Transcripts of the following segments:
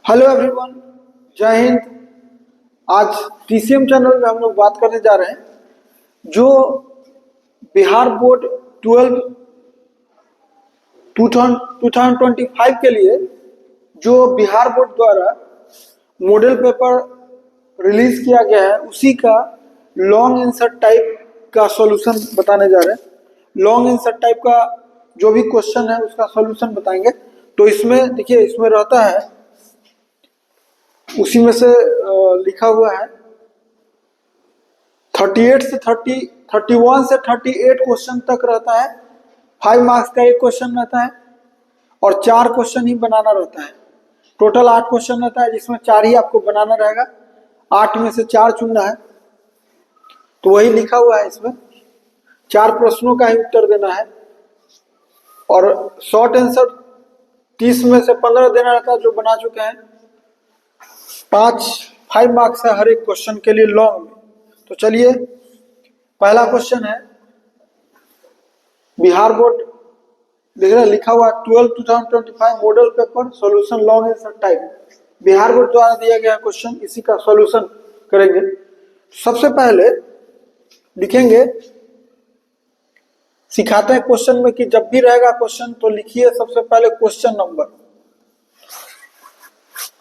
Hello everyone, जय हिंद। आज TCM channel में हम लोग बात करने जा रहे हैं जो बिहार बोर्ड 12 2025 के लिए जो बिहार बोर्ड द्वारा मॉडल पेपर रिलीज किया गया है उसी का लॉन्ग आंसर टाइप का सॉल्यूशन बताने जा रहे हैं। लॉन्ग आंसर टाइप का जो भी क्वेश्चन है उसका सॉल्यूशन बताएंगे। तो इसमें देखिए, इसमें रहता है, उसी में से लिखा हुआ है 31 से 38 क्वेश्चन तक रहता है। 5 मार्क्स का एक क्वेश्चन रहता है और 4 क्वेश्चन ही बनाना रहता है। टोटल 8 क्वेश्चन रहता है जिसमें 4 ही आपको बनाना रहेगा। 8 में से 4 चुनना है, तो वही लिखा हुआ है। इसमें 4 प्रश्नों का ही उत्तर देना है और शॉर्ट आंसर 30 में से 15 देना रहता है, जो बना चुके हैं। 5 मार्क्स है हर एक क्वेश्चन के लिए लॉन्ग में। तो चलिए, पहला क्वेश्चन है बिहार बोर्ड, देख रहे लिखा हुआ 12 2025 model paper solution long answer type. Bihar board द्वारा दिया गया क्वेश्चन, इसी का सॉल्यूशन करेंगे। सबसे पहले लिखेंगे, सिखाते हैं क्वेश्चन में कि जब भी रहेगा क्वेश्चन तो लिखिए सबसे पहले क्वेश्चन नंबर।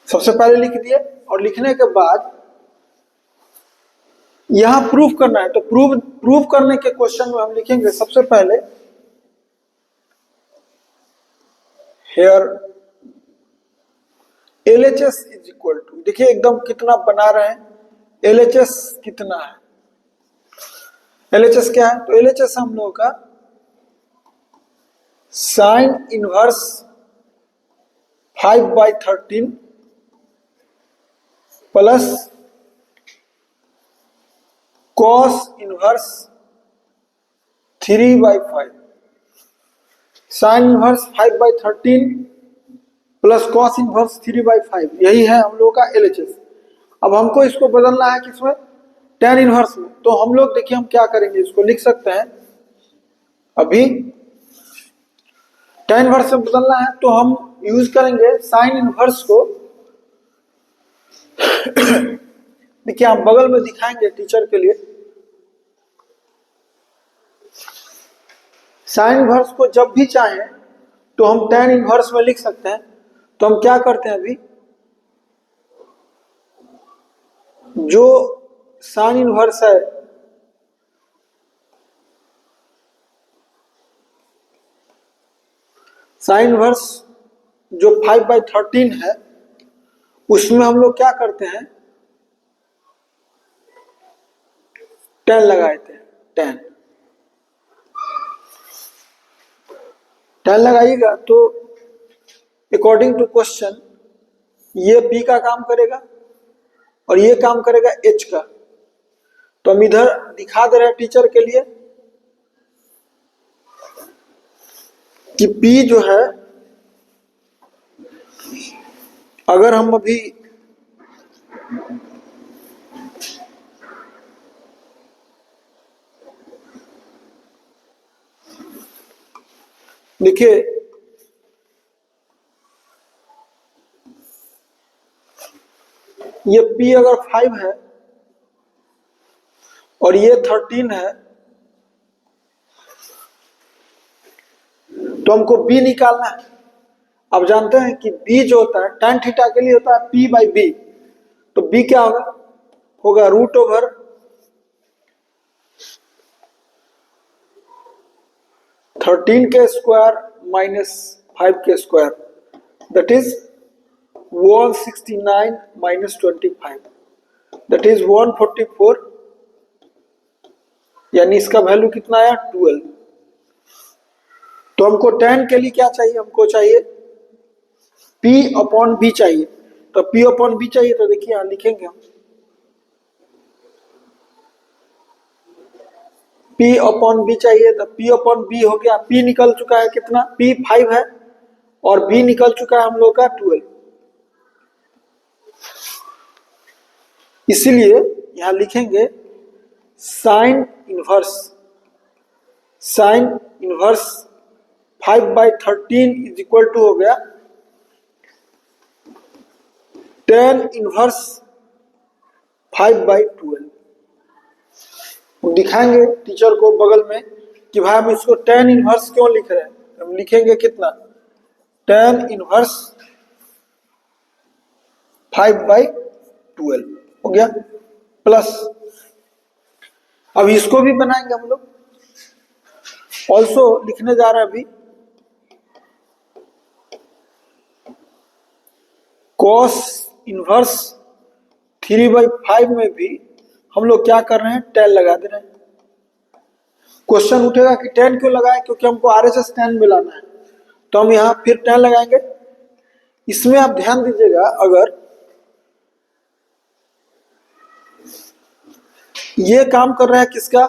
सबसे पहले लिख दिए और लिखने के बाद यहां प्रूफ करना है। तो प्रूफ करने के क्वेश्चन में हम लिखेंगे सबसे पहले here LHS is equal to, देखिए एकदम कितना बना रहे हैं, LHS कितना है। LHS क्या है? तो LHS हम लोगों का sign inverse 5/13 plus cos inverse 3/5। Sign inverse 5/13 plus cos inverse 3/5, यही है हम लोगों का LHS। अब हमको इसको बदलना है किसमें? tan इनवर्स में। तो हम लोग देखिए हम क्या करेंगे, इसको लिख सकते हैं अभी tan इनवर्स में बदलना है तो हम यूज करेंगे साइन इनवर्स को। देखिए हम बगल में दिखाएंगे टीचर के लिए। साइन इनवर्स को जब भी चाहें तो हम tan इनवर्स में लिख सकते हैं। तो हम क्या करते हैं, अभी जो साइन इनवर्स है साइन इनवर्स जो 5/13 है उसमें हम लोग क्या करते हैं, tan लगाए थे। tan लगाइएगा तो अकॉर्डिंग टू क्वेश्चन ये P का काम करेगा और ये काम करेगा H का। तो हम इधर दिखा दे रहे हैं टीचर के लिए कि P जो है, अगर हम अभी देखिए ये P अगर 5 है और ये 13 है तो हमको B निकालना है। अब जानते हैं कि B जो होता है tan थीटा के लिए होता है P/B। तो B क्या होगा √/13 के स्क्वायर माइनस 5 के square, that is 169 minus 25, that is 144। यानी इसका वैल्यू कितना आया? 12। तो हमको tan के लिए क्या चाहिए? हमको चाहिए P/B चाहिए। तो P/B चाहिए तो देखिए यहां लिखेंगे हम P/B चाहिए। तो P/B हो गया, P निकल चुका है कितना? P 5 है और B निकल चुका है हम लोग का 12। इसीलिए यहां लिखेंगे sine inverse 5/13 is equal to हो गया टेन इनवर्स 5/12 दिखाएंगे टीचर को बगल में कि भाई हम इसको टेन इनवर्स क्यों लिख रहे हैं। हम लिखेंगे कितना, टेन इनवर्स 5/12 हो गया, प्लस अब इसको भी बनाएंगे हम लोग, ऑल्सो लिखने जा रहे हैं अभी कॉस इनवर्स 3/5 में भी हम लोग क्या कर रहे हैं, 10 लगा दे रहे हैं। क्वेश्चन उठेगा कि 10 क्यों लगाएं, क्योंकि हमको RHS 10 मिलाना है, तो हम यहां फिर 10 लगाएंगे। इसमें आप ध्यान दीजिएगा, अगर ये काम कर रहा है किसका,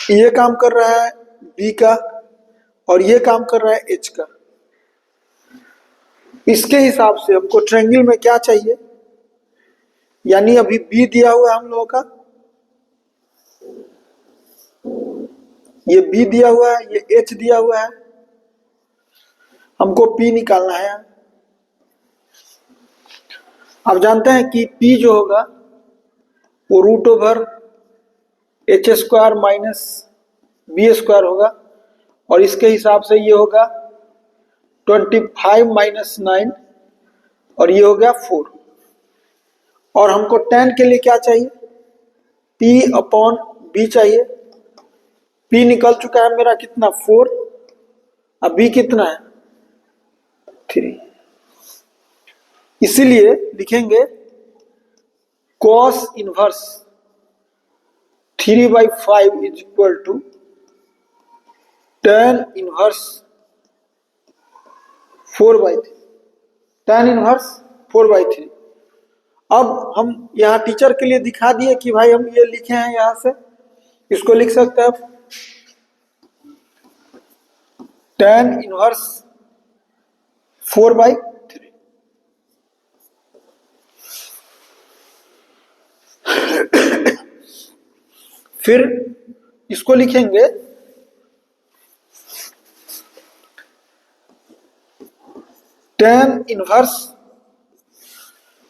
ये काम कर रहा है B का और ये काम कर रहा है H का, इसके हिसाब से हमको ट्रायंगल में क्या चाहिए, यानी अभी B दिया हुआ है हम लोगों का, ये B दिया हुआ है, ये H दिया हुआ है, हमको P निकालना है। आप जानते हैं कि P जो होगा वो √H² माइनस B² होगा, और इसके हिसाब से ये होगा 25 माइनस 9 और ये हो गया 4। और हमको 10 के लिए क्या चाहिए, P/B चाहिए। P निकल चुका है मेरा कितना, 4, अब B कितना है, 3। इसीलिए लिखेंगे cos inverse 3/5 is equal to tan inverse 4/3, tan inverse 4/3। अब हम यहाँ टीचर के लिए दिखा दिए कि भाई हम ये लिखे हैं, यहां से इसको लिख सकते हैं tan इनवर्स 4/3। फिर इसको लिखेंगे tan इनवर्स,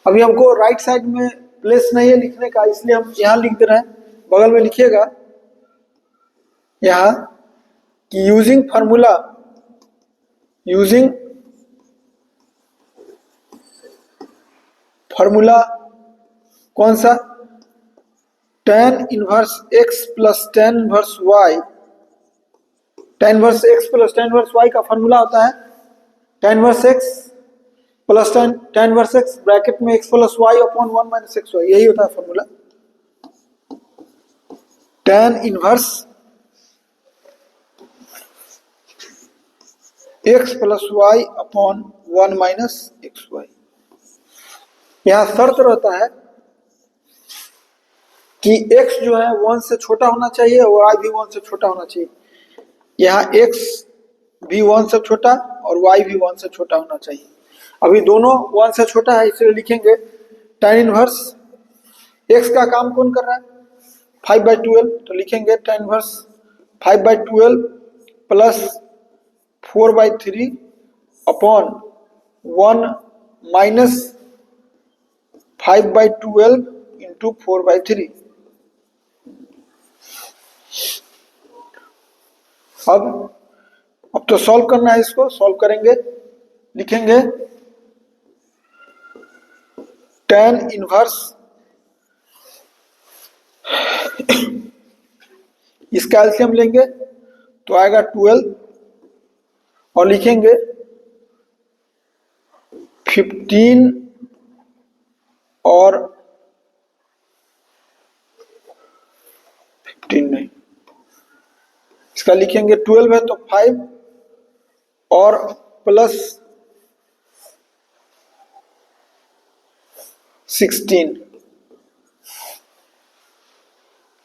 अभी हमको राइट साइड में प्लेस नहीं है लिखने का, इसलिए हम यहां लिख दे रहे हैं। बगल में लिखिएगा यहां कि यूजिंग फार्मूला कौन सा, tan inverse x plus tan inverse y, tan inverse x plus tan inverse y का फार्मूला होता है tan inverse x plus tan inverse x bracket में x plus y upon 1 minus xy, यही होता है formula. tan inverse x plus y upon 1 minus xy। यहां शर्त रहता है कि x जो है 1 से छोटा होना चाहिए और y भी 1 से छोटा होना चाहिए। यहाँ x भी 1 से छोटा और y भी 1 से छोटा होना चाहिए। अभी दोनों 1 से छोटा है, इसलिए लिखेंगे tan इनवर्स x का काम कौन कर रहा है, 5/12, तो लिखेंगे tan inverse 5/12 plus 4/3 upon 1 minus 5/12 into 4/3। अब तो सॉल्व करना है, इसको सॉल्व करेंगे, लिखेंगे tan इनवर्स इसका एलसीएम लेंगे तो आएगा 12 और लिखेंगे 15 और 15 नहीं, इसका लिखेंगे 12 है तो 5 और प्लस 16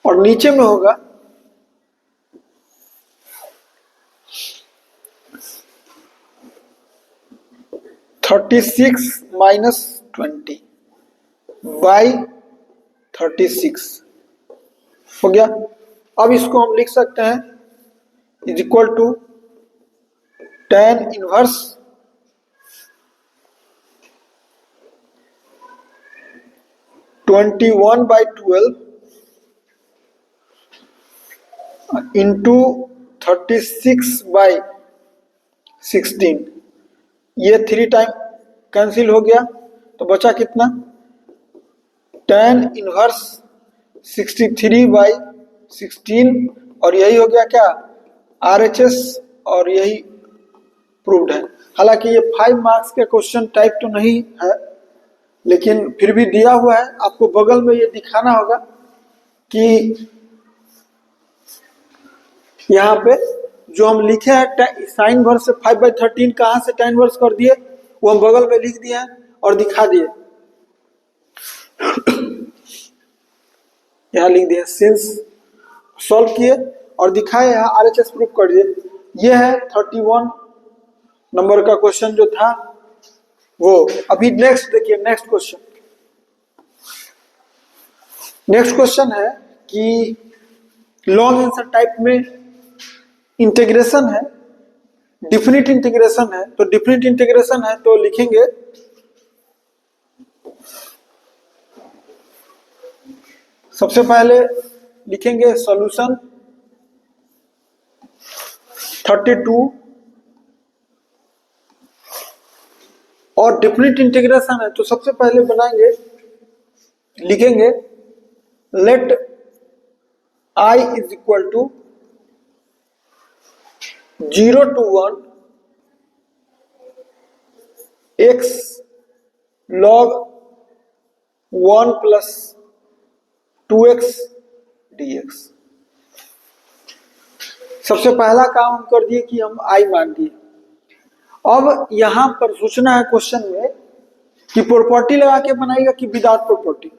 और नीचे में होगा 36 माइनस 20 बाई 36 हो गया। अब इसको हम लिख सकते हैं is equal to tan inverse 21/12 into 36/16, ये 3 टाइम कैंसिल हो गया तो बचा कितना, tan इनवर्स 63/16, और यही हो गया क्या, RHS, और यही प्रूव्ड है। हालांकि ये 5 मार्क्स के क्वेश्चन टाइप तो नहीं है, लेकिन फिर भी दिया हुआ है, आपको बगल में ये दिखाना होगा कि यहाँ पे जो हम लिखे हैं साइन वर्स से 5/13 कहाँ से tan वर्स कर दिए, वो हम बगल में लिख दिए हैं और दिखा दिए। यहाँ लिख दिए, सिंस सॉल्व किए और दिखाए, यहाँ RHS प्रूफ कर दिए। ये है 31 नंबर का क्वेश्चन जो था वो। अभी नेक्स्ट देखिए, नेक्स्ट क्वेश्चन है कि लॉन्ग आंसर टाइप में इंटीग्रेशन है, डिफिनिट इंटीग्रेशन है। तो डिफिनिट इंटीग्रेशन है तो लिखेंगे सबसे पहले लिखेंगे सॉल्यूशन 32, और डिफिनिट इंटीग्रेशन है तो सबसे पहले बनाएंगे, लिखेंगे let I is equal to 0 to 1 x log 1 plus 2x dx। सबसे पहला काम हम कर दिए कि हम I मान दिए। अब यहां पर सोचना है क्वेश्चन में कि प्रॉपर्टी लगा के बनाएगा कि विदाउट प्रॉपर्टी।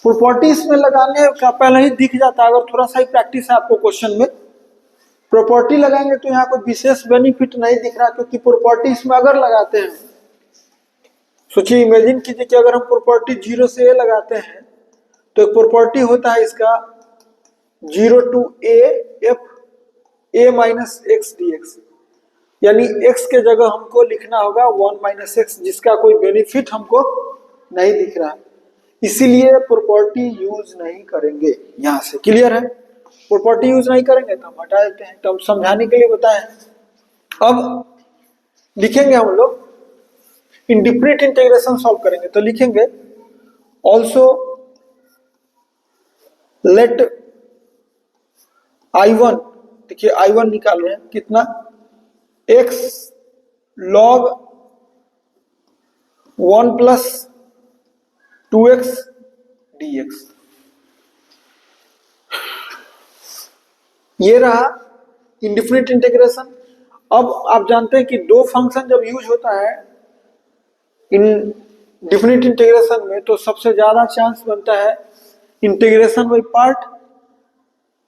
प्रॉपर्टी इसमें लगाने का पहले ही दिख जाता है, अगर थोड़ा सा ही प्रैक्टिस है आपको क्वेश्चन में। प्रॉपर्टी लगाएंगे तो यहाँ कोई विशेष बेनिफिट नहीं दिख रहा, क्योंकि प्रॉपर्टी इसमें अगर लगाते हैं, सोचिए इमेजिन कीजिए कि अगर हम प्रॉपर्टी 0 से a लगाते हैं तो एक प्रॉपर्टी होता है इसका 0 to a f a minus x dx, यानी x के जगह हमको लिखना होगा 1 minus x, जिसका कोई बेनिफिट हमको नहीं दिख रहा, इसीलिए प्रॉपर्टी यूज नहीं करेंगे। यहां से क्लियर है, प्रॉपर्टी यूज नहीं करेंगे तो हम हटा देते हैं, तो हम समझाने के लिए बताएं। अब लिखेंगे हम लोग इंडिफिनिट इंटीग्रेशन सॉल्व करेंगे तो लिखेंगे ऑल्सो लेट I1, देखिए I1 निकाल रहे हैं कितना, x log 1 plus 2x dx। ये रहा इंडिफिनिट इंटीग्रेशन। अब आप जानते हैं कि दो फंक्शन जब यूज होता है इन डिफिनिट इंटीग्रेशन में तो सबसे ज्यादा चांस बनता है इंटीग्रेशन बाय पार्ट,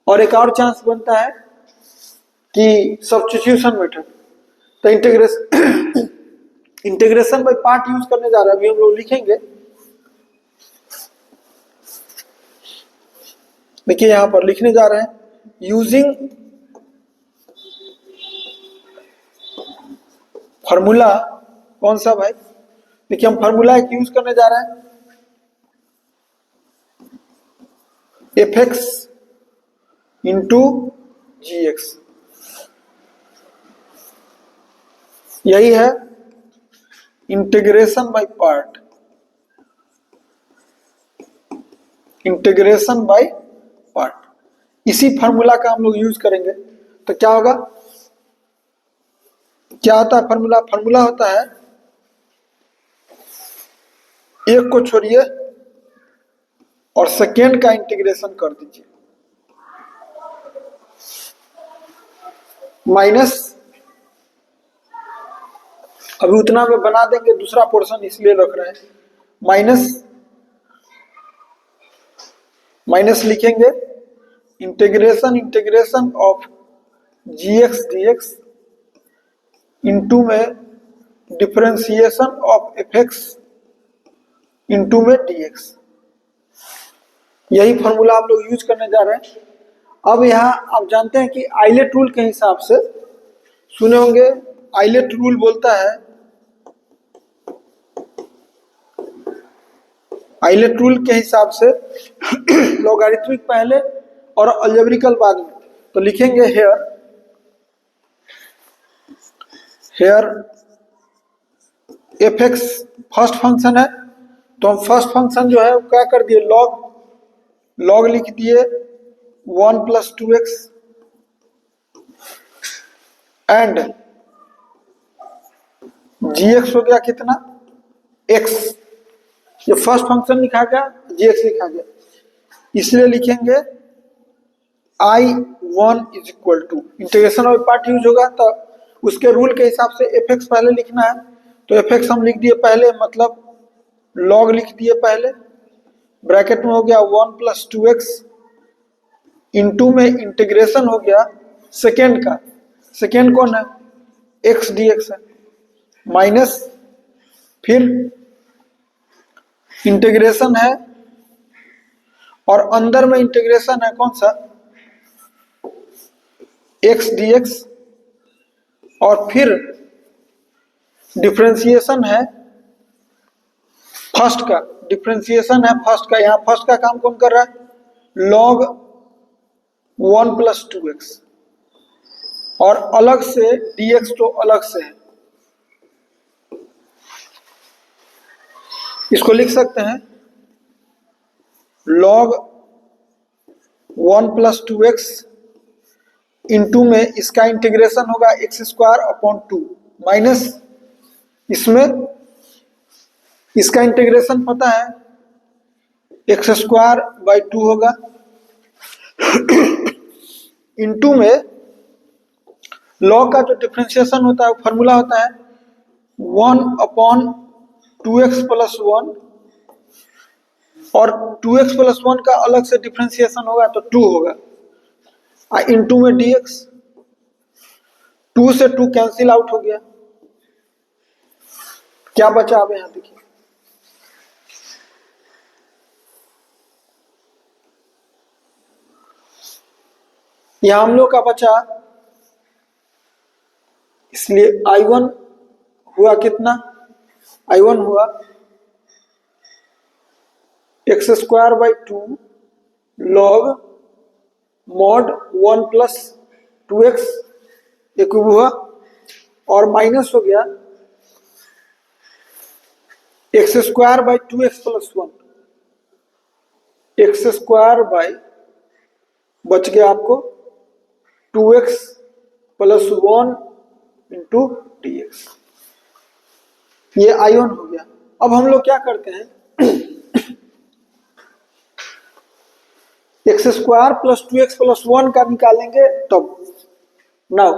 और एक और चांस बनता है कि सब्स्टिट्यूशन मेथड। तो इंटीग्रेशन बाय पार्ट यूज करने जा रहे हैं, अभी हम लोग लिखेंगे, देखिए यहां पर लिखने जा रहे हैं यूजिंग फॉर्मूला, कौन सा भाई, देखिए हम फॉर्मूला एक यूज करने जा रहे हैं, fx इंटू gx, यही है integration by part, integration by part. इसी फॉर्मूला का हम लोग यूज करेंगे तो क्या होगा, क्या होता है फॉर्मूला, फॉर्मूला होता है एक को छोड़िए और सेकेंड का इंटीग्रेशन कर दीजिए, माइनस, अभी उतना में बना देंगे, दूसरा पोर्शन इसलिए रख रहे हैं, माइनस लिखेंगे integration of gx dx into में डिफरेंशिएशन ऑफ fx इंटू में dx। यही फॉर्मूला आप लोग यूज करने जा रहे हैं। अब यहाँ आप जानते हैं कि आइलेट रूल के हिसाब से सुने होंगे, आइलेट रूल बोलता है आइलेट रूल के हिसाब से लॉगरिथमिक पहले और अलजेब्रिकल बाद में। तो लिखेंगे here f x first function है, तो हम फर्स्ट फंक्शन जो है वो क्या कर दिए, लॉग लिख दिए 1 + 2x एंड gx हो गया कितना, x। ये फर्स्ट फंक्शन लिखा गया, gx लिखा गया, इसलिए लिखेंगे I1 = integration of part use होगा, तो उसके रूल के हिसाब से एफ एक्स पहले लिखना है, तो एफ एक्स हम लिख दिए पहले, मतलब लॉग लिख दिए पहले, ब्रैकेट में हो गया 1 + 2x, इनटू में इंटीग्रेशन हो गया सेकेंड का, सेकेंड कौन है, x dx है, माइनस फिर इंटीग्रेशन है और अंदर में इंटीग्रेशन है कौन सा, x dx, और फिर डिफरेंशिएशन है फर्स्ट का, डिफरेंशिएशन है फर्स्ट का, यहां फर्स्ट का काम कौन कर रहा है, log 1 + 2x, और अलग से dx तो अलग से है, इसको लिख सकते हैं log 1 + 2x इंटू में इसका इंटीग्रेशन होगा x² / 2 माइनस इसमें इसका इंटीग्रेशन पता है x² / 2 होगा, इंटू में लॉग का जो डिफरेंशिएशन होता है वो फॉर्मूला होता है 1/2x + 1, और 2x + 1 का अलग से डिफरेंशिएशन होगा तो 2 होगा, इंटू में dx, 2 से 2 कैंसिल आउट हो गया, क्या बचा अब यहां देखिए, यहां हम लोग का बचा, इसलिए I1 हुआ कितना, I1 हुआ x² / 2 log mod 1 + 2x एक हुआ, और माइनस हो गया x² / 2x + 1, x² बच गया आपको 2x + 1 × dx, ये I1 हो गया। अब हम लोग क्या करते हैं, x² + 2x + 1 का निकालेंगे तब, नाउ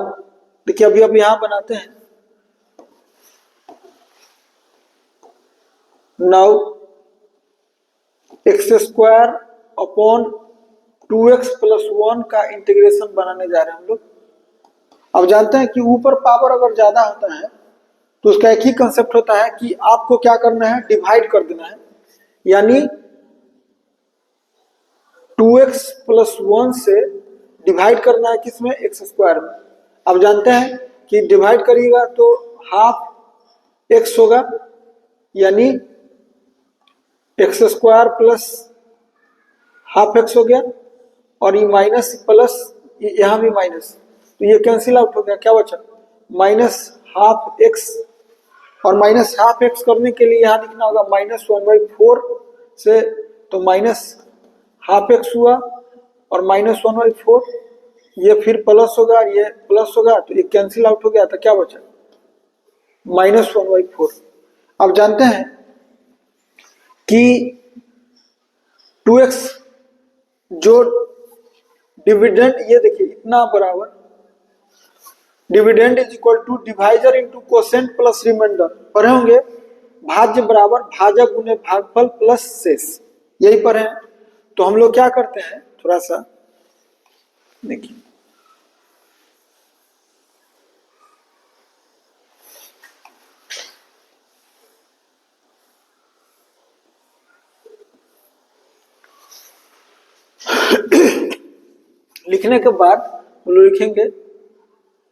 देखिए अभी यहां बनाते हैं, नाउ x² / 2x + 1 का इंटीग्रेशन बनाने जा रहे हैं हम लोग। अब जानते हैं कि ऊपर पावर अगर ज्यादा होता है तो उसका एक ही कंसेप्ट होता है कि आपको क्या करना है, डिवाइड कर देना है, यानी 2x + 1 से डिवाइड करना है किसमें, x² में। अब जानते हैं कि डिवाइड करिएगा तो हाफ x होगा, यानी x² + हाफ x हो गया, और ये माइनस प्लस यहां भी माइनस, तो ये कैंसिल आउट हो गया, क्या बचा, -½ x, और -½ x करने के लिए यहां लिखना होगा -1/4 से, तो -½ x हुआ और -1/4, ये फिर प्लस होगा, ये प्लस होगा, तो ये कैंसिल आउट हो गया, तो क्या बचा, -1/4। अब जानते हैं कि 2x जो डिविडेंड, ये देखिए इतना बराबर, dividend = divisor × quotient plus remainder, पढ़े होंगे, भाज्य बराबर भाजक गुने भागफल प्लस शेष, यही पढ़े हैं। तो हम लोग क्या करते हैं, थोड़ा सा देखिए, लिखने के बाद हम लोग लिखेंगे,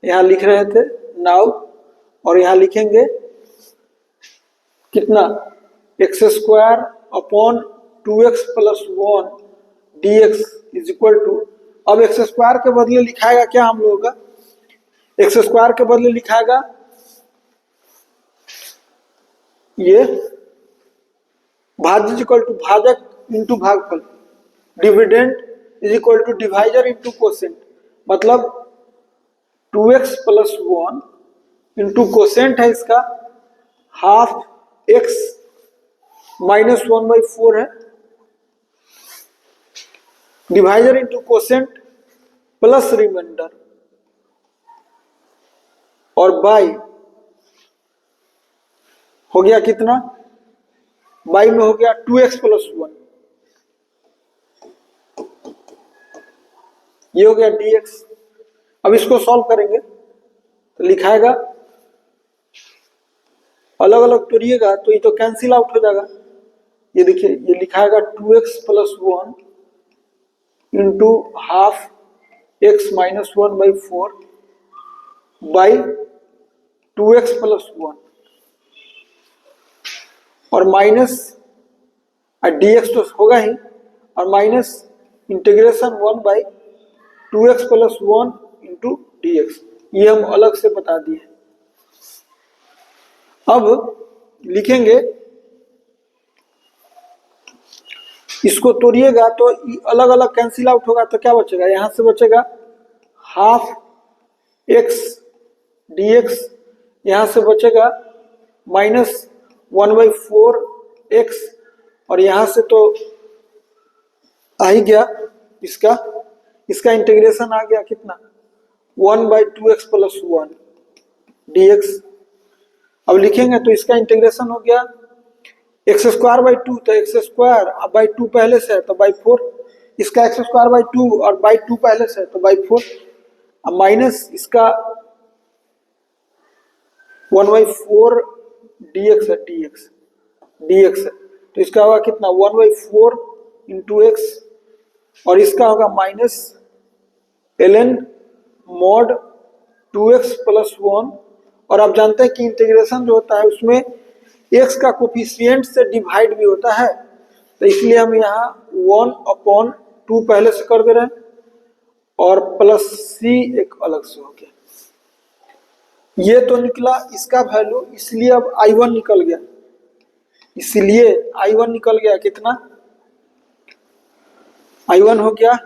यहां लिख रहे थे नाउ, और यहां लिखेंगे कितना, x² upon 2x plus 1 dx is equal to, अब एक्स स्क्वायर के बदले लिखाएगा क्या हम लोगों का, एक्स स्क्वायर के बदले लिखाएगा ये भाज्य इक्वल टू भाजक इंटू भागफल, dividend is equal to divisor into quotient, मतलब 2x प्लस 1 इंटू कोसेंट है इसका हाफ x माइनस 1/4 है, divisor into quotient plus remainder, और बाई हो गया कितना, बाई में हो गया 2x प्लस 1, ये हो गया dx। अब इसको सॉल्व करेंगे तो लिखाएगा, अलग अलग तोड़िएगा तो ये तो कैंसिल आउट हो जाएगा, ये देखिए ये लिखाएगा 2x plus 1 into half x minus 1/4 by 2x plus 1 और माइनस dx तो होगा ही, और minus integration 1/2x plus 1 into dx, ये हम अलग से बता दिए। अब लिखेंगे, इसको तोड़िएगा तो अलग अलग कैंसिल आउट होगा तो क्या बचेगा, यहां से बचेगा हाफ x dx, यहां से बचेगा माइनस 1/4 x, और यहां से तो आ ही गया इसका इंटीग्रेशन आ गया कितना 1/2x प्लस 1 dx। अब लिखेंगे तो इसका इंटीग्रेशन हो गया एक्स स्क्वायर बाई 2, तो एक्स स्क्वायर अब बाई 2 पहले से है तो बाई 4, इसका एक्स स्क्वायर बाई 2 और बाई 2 पहले से है तो बाई 4, अब माइनस इसका 1/4 dx है, dx है तो इसका होगा कितना 1/4 इंटू एक्स, और इसका होगा minus ln mod 2x plus 1, और आप जानते हैं कि इंटीग्रेशन जो होता है उसमें x का कोफिशिएंट से डिवाइड भी होता है, तो इसलिए हम यहाँ 1/2 पहले से कर दे रहे हैं और प्लस c एक अलग से हो गया, ये तो निकला इसका वैल्यू, इसलिए अब I1 निकल गया, इसलिए I1 निकल गया कितना, I1 हो गया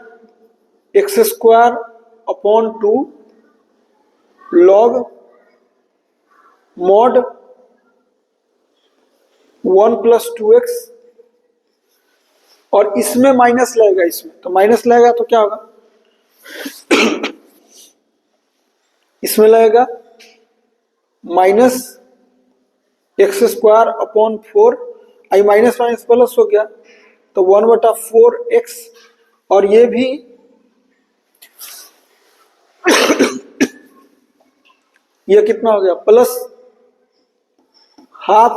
x square upon 2 log mod 1 plus 2x, और इसमें माइनस लगेगा, इसमें तो माइनस लगेगा तो क्या होगा इसमें लगेगा माइनस एक्स स्क्वायर अपॉन 4, आई माइनस माइनस प्लस हो गया तो 1/4x, और ये भी ये कितना हो गया plus half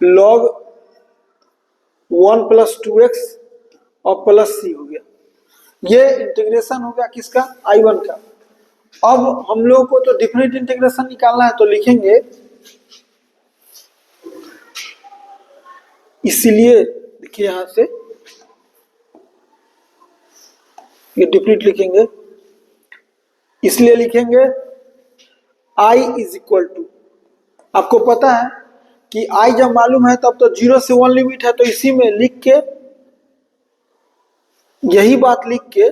log 1 plus 2x और प्लस c हो गया, ये इंटीग्रेशन हो गया किसका I1 का। अब हम लोग को तो डिफरेंट इंटीग्रेशन निकालना है तो लिखेंगे, इसलिए देखिए यहां से ये डिफरेंट लिखेंगे, इसलिए लिखेंगे I इज इक्वल टू, आपको पता है कि I जब मालूम है तब तो 0 से 1 लिमिट है, तो इसी में लिख के यही बात लिख के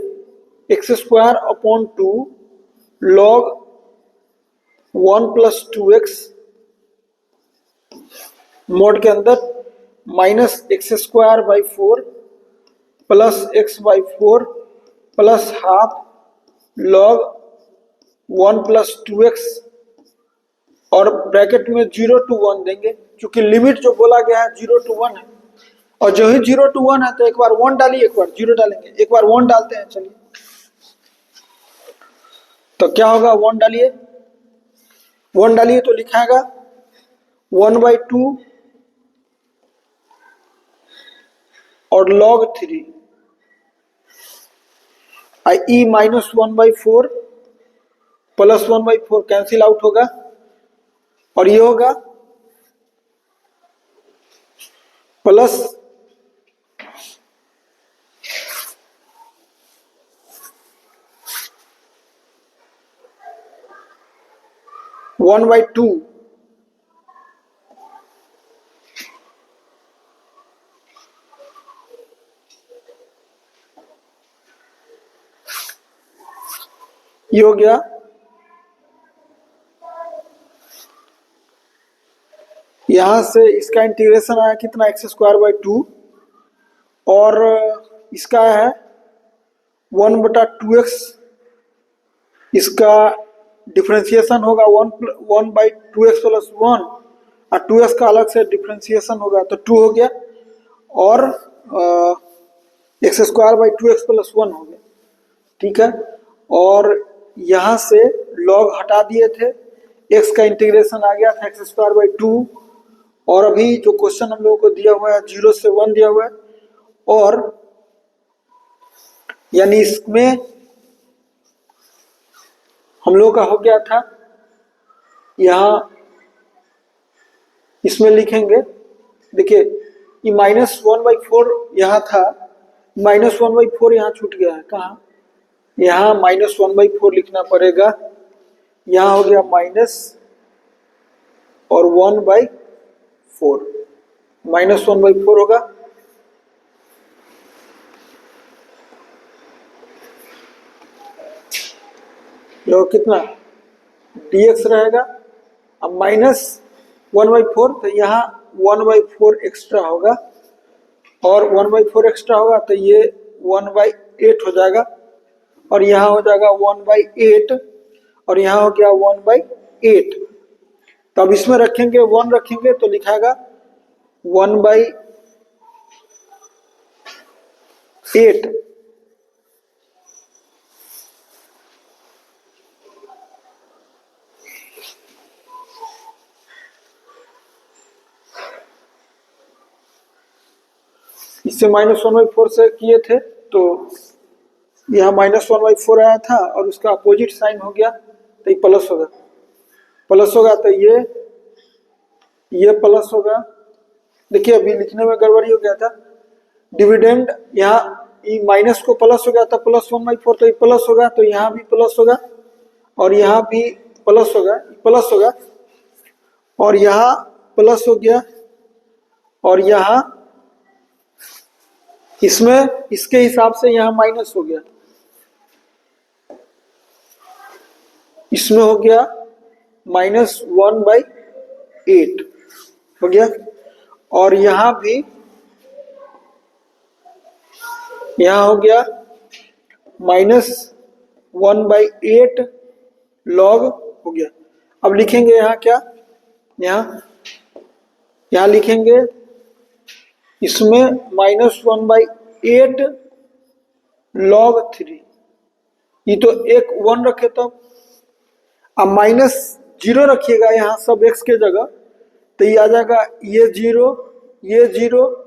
x square upon 2 log 1 plus 2x mode के अंदर minus x square by 4 plus x by 4 plus half log 1 plus 2x, और ब्रैकेट में 0 to 1 देंगे, क्योंकि लिमिट जो बोला गया है 0 to 1 है, और जो ही 0 to 1 है तो एक बार 1 डालिए एक बार 0 डालेंगे, एक बार 1 डालते हैं, चलिए तो क्या होगा 1 डालिए, 1 डालिए तो लिखाएगा 1/2 और log 3 i minus 1/4 plus 1/4 cancel out होगा, और ये होगा प्लस 1/2 ये हो गया यहां से इसका इंटीग्रेशन आया कितना x² 2 और इसका है 1/2x इसका डिफरेंशिएशन होगा 1/2x + 1 और 2x का अलग से डिफरेंशिएशन होगा तो 2 हो गया और x² 2x + 1 हो गया। ठीक है, और यहां से log हटा दिए थे, x का इंटीग्रेशन आ गया था x² 2 और अभी जो क्वेश्चन हम लोगों को दिया हुआ है 0 से 1 दिया हुआ है और यानी इसमें हम लोग का हो गया था यहां इसमें लिखेंगे, देखिए ये -1/4 यहां था, -1/4 यहां छूट गया है, कहाँ यहां -1/4 लिखना पड़ेगा, यहां हो गया माइनस और 1/4 -1/4 होगा जो कितना dx रहेगा, अब -1/4 तो यहाँ 1/4 एक्स्ट्रा होगा और 1/4 एक्स्ट्रा होगा तो ये 1/8 हो जाएगा और यहाँ हो जाएगा 1/8 और यहाँ हो गया 1/8। तो अब इसमें रखेंगे 1 रखेंगे तो लिखाएगा 1/8 इससे -1/4 से किए थे तो यहाँ -1/4 आया था और उसका अपोजिट साइन हो गया तो ये प्लस होगा, तो ये प्लस होगा। देखिए अभी लिखने में गड़बड़ी हो गया था, डिविडेंड यहाँ माइनस को प्लस हो गया था +1/4 तो ये प्लस होगा, तो यहाँ भी प्लस होगा और यहाँ भी प्लस होगा और यहाँ प्लस हो गया और यहाँ इसमें इसके हिसाब से यहाँ माइनस हो गया, इसमें हो गया -1/8 हो गया और यहाँ भी यहाँ हो गया -1/8 log हो गया। अब लिखेंगे यहाँ क्या, यहाँ लिखेंगे इसमें -1/8 log 3, ये तो एक 1 रखे तब, अब -0 रखिएगा यहाँ सब x के जगह तो ये आ जाएगा ये 0 ये 0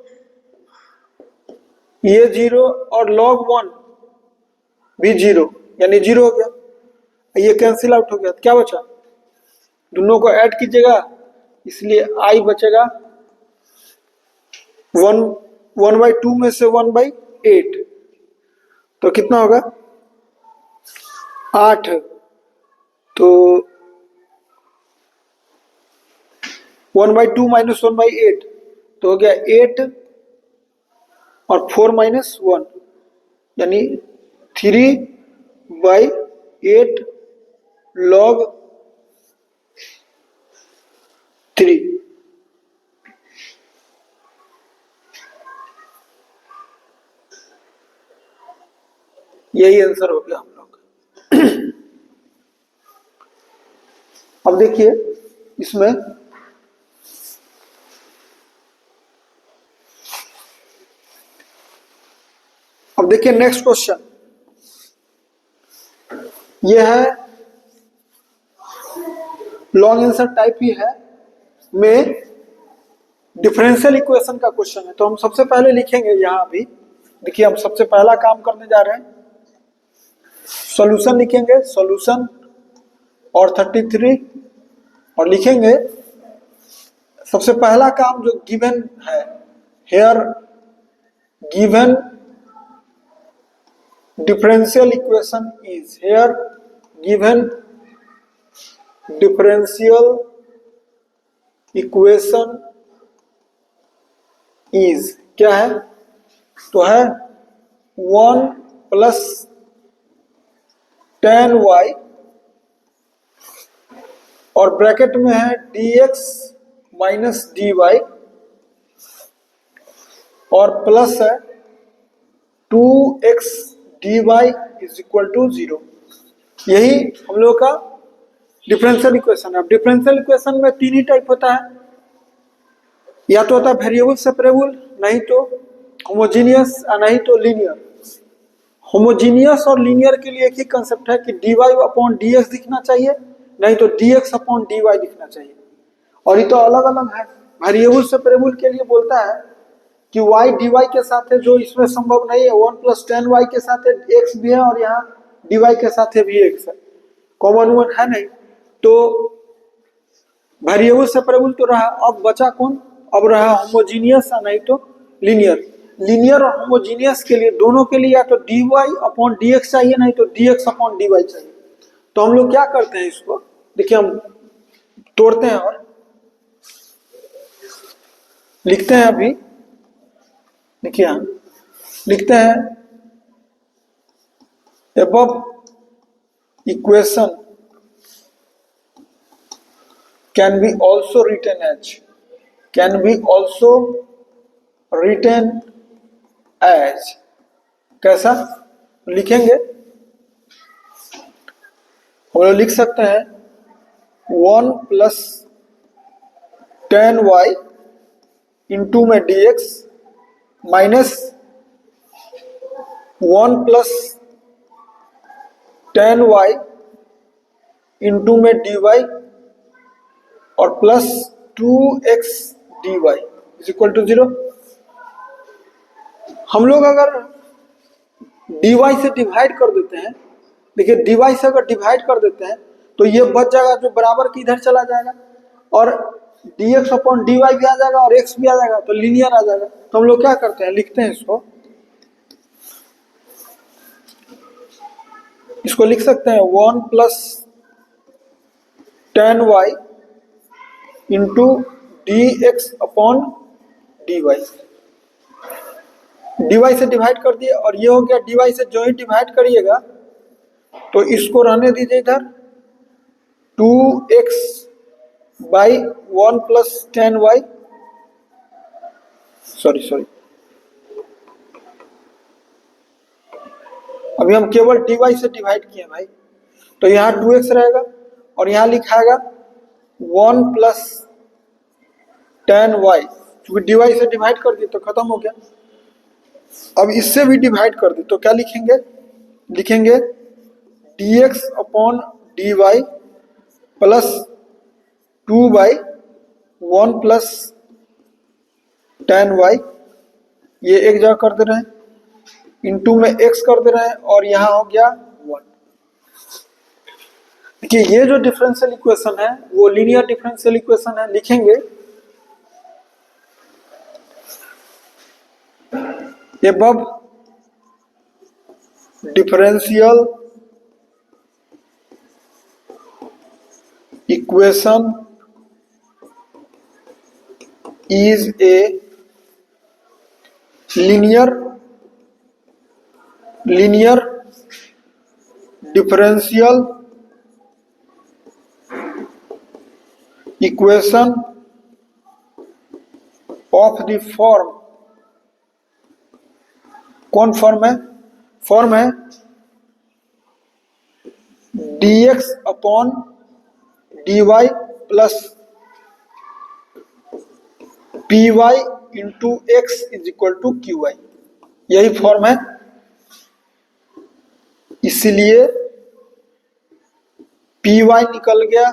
ये 0 और log 1 भी 0 यानी 0 हो गया, ये कैंसिल आउट हो गया तो क्या बचा, दोनों को ऐड कीजिएगा इसलिए i बचेगा 1/2 में से 1/8 तो कितना होगा 8, तो 1/2 - 1/8 तो हो गया 8 और 4 - 1 यानी 3/8 log 3। यही आंसर हो गया हम लोग। अब देखिए इसमें अब देखिए नेक्स्ट क्वेश्चन, यह है लॉन्ग आंसर टाइप ही है में डिफरेंशियल इक्वेशन का क्वेश्चन है। तो हम सबसे पहले लिखेंगे यहाँ अभी, देखिए हम सबसे पहला काम करने जा रहे हैं, सॉल्यूशन लिखेंगे, सॉल्यूशन और 33 और लिखेंगे सबसे पहला काम जो गिवन है here given differential equation is, here given differential equation is क्या है, तो है 1 प्लस 10y और ब्रैकेट में है dx माइनस dy और प्लस है 2x dy is equal to 0। यही हम लोग का डिफरेंशियल इक्वेशन है। अब डिफरेंशियल इक्वेशन में तीन ही टाइप होता है, या तो होता है वेरिएबल सेपरेबल, नहीं तो होमोजीनियस और नहीं तो लीनियर। होमोजीनियस और लीनियर के लिए एक ही कंसेप्ट है कि dy अपॉन dx दिखना चाहिए, नहीं तो dx अपॉन dy दिखना चाहिए। और ये तो अलग अलग है। वेरिएबल सेपरेबल के लिए बोलता है कि y dy के साथ है, जो इसमें संभव नहीं है। 1 प्लस 10y के साथ x भी है और यहाँ dy के साथ भी x है, कॉमन वन है नहीं। तो वेरिएबल सेपरेबल तो रहा, अब बचा कौन, अब रहा होमोजीनियस और नहीं तो लीनियर। लीनियर और होमोजीनियस के लिए, दोनों के लिए या तो dy अपॉन dx चाहिए, नहीं तो dx अपॉन dy चाहिए। तो हम लोग क्या करते हैं, इसको देखिए हम तोड़ते हैं और लिखते हैं। अभी देखिए हम लिखते हैं above equation can be also written as, can be also written as, कैसा लिखेंगे, हम लोग लिख सकते हैं 1 प्लस 10y इंटू में dx minus 1 plus 10y into में dy और plus 2x dy is equal to 0। हम लोग अगर dy से डिवाइड कर देते हैं, देखिए dy से अगर डिवाइड कर देते हैं तो ये बच जाएगा, जो बराबर की इधर चला जाएगा और dx अपॉन dy भी आ जाएगा और x भी आ जाएगा, तो लीनियर आ जाएगा। तो हम लोग क्या करते हैं, लिखते हैं इसको, इसको लिख सकते हैं 1 plus 10y into dx upon dy। dy से डिवाइड कर दिए और ये हो गया, dy से जो ही डिवाइड करिएगा तो इसको रहने दीजिए इधर 2x by 1 plus 10y, sorry अभी हम केवल dy से डिवाइड किए भाई, तो यहाँ 2x रहेगा और यहाँ लिखाएगा 1 प्लस 10y, क्योंकि dy से डिवाइड कर दिए तो खत्म हो गया। अब इससे भी डिवाइड कर दी तो क्या लिखेंगे, लिखेंगे dx upon dy plus 2 by 1 plus 10y, ये एक जगह कर दे रहे हैं, इंटू में x कर दे रहे हैं और यहाँ हो गया 1। देखिए ये जो डिफरेंशियल इक्वेशन है वो लीनियर डिफरेंशियल इक्वेशन है। लिखेंगे above differential equation is a linear differential equation of the form, कौन फॉर्म है, फॉर्म है dx upon dy plus py into x is equal to qy, यही फॉर्म है। इसीलिए py निकल गया,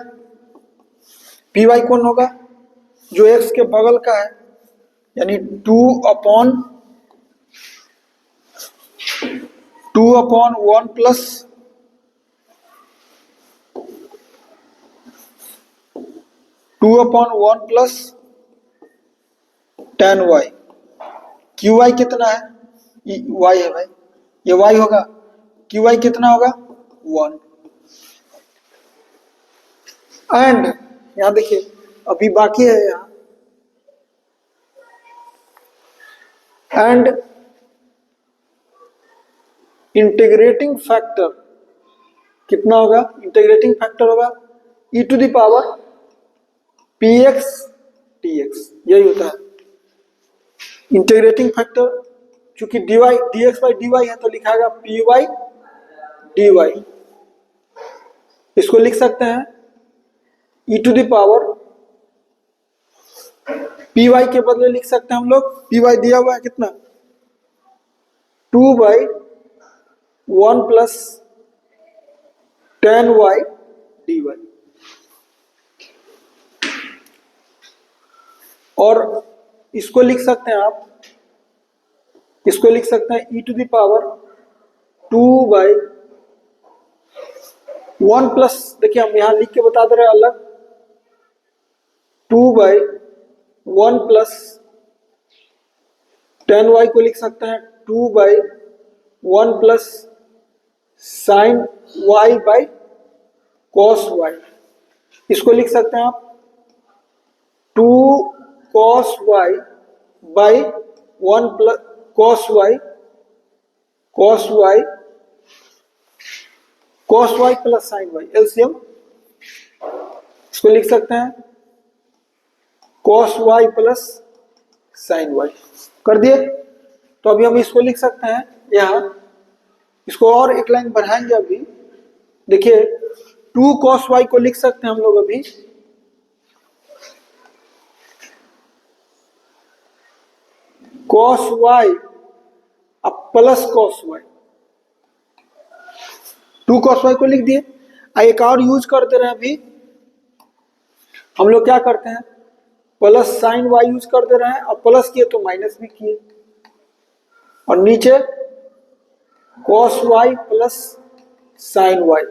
py कौन होगा, जो x के बगल का है, यानी 2 upon 1 plus 2 upon 1 plus 10y q y कितना है, वाई है भाई, ये वाई होगा, क्यू वाई कितना होगा 1। एंड यहां देखिए अभी बाकी है यहां, एंड इंटीग्रेटिंग फैक्टर कितना होगा, इंटीग्रेटिंग फैक्टर होगा e to the power px dx, यही होता है इंटीग्रेटिंग फैक्टर। चूंकि dy dx बाई dy है तो लिखाएगा py dy, इसको लिख सकते हैं e to the power py के बदले लिख सकते हैं हम लोग, py दिया हुआ है कितना 2/1 प्लस 10y dy, और इसको लिख सकते हैं आप, इसको लिख सकते हैं e to the power 2/1 plus, देखिए हम यहां लिख के बता दे रहे हैं अलग, 2/1 प्लस 10y को लिख सकते हैं 2/1 plus sine y by cos y, इसको लिख सकते हैं आप 2 cos y by 1 plus cos y plus sine y, LCM इसको लिख सकते हैं cos y plus sine y, कर दिए। तो अभी हम इसको लिख सकते हैं यहां, इसको और एक लाइन बढ़ाएंगे अभी, देखिए 2 cos y को लिख सकते हैं हम लोग अभी cos y अब plus cos y, 2 cos y को लिख दिए। एक और यूज करते रहे अभी हम लोग, क्या करते हैं प्लस साइन y यूज कर दे रहे हैं, और प्लस किए तो माइनस भी किए, और नीचे cos y plus sine y,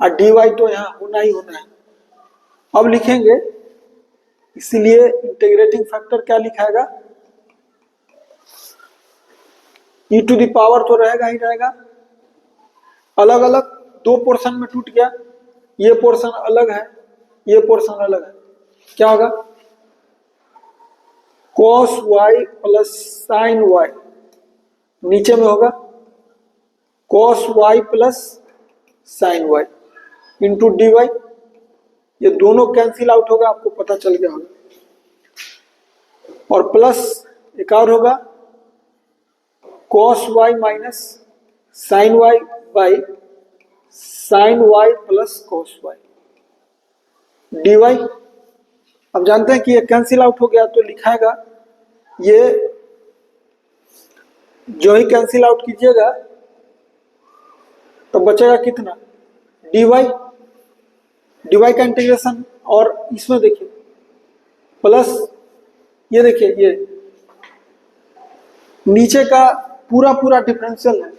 और dy तो यहां होना ही होना है। अब लिखेंगे, इसलिए इंटीग्रेटिंग फैक्टर क्या लिखाएगा, e टू द पावर तो रहेगा ही रहेगा, अलग अलग दो पोर्शन में टूट गया, ये पोर्शन अलग है, ये पोर्शन अलग है, क्या होगा cos y plus sine y, नीचे में होगा cos y plus sine y into d y, ये दोनों कैंसिल आउट होगा, आपको पता चल गया होगा, और प्लस एक और होगा cos y minus sine y by sine y plus cos y d y. अब जानते हैं कि ये कैंसिल आउट हो गया, तो लिखाएगा ये जो ही कैंसिल आउट कीजिएगा तो बचेगा कितना डी वाई, डी वाई का इंटीग्रेशन, और इसमें देखिए प्लस, ये देखिए ये नीचे का पूरा पूरा डिफरेंशियल है,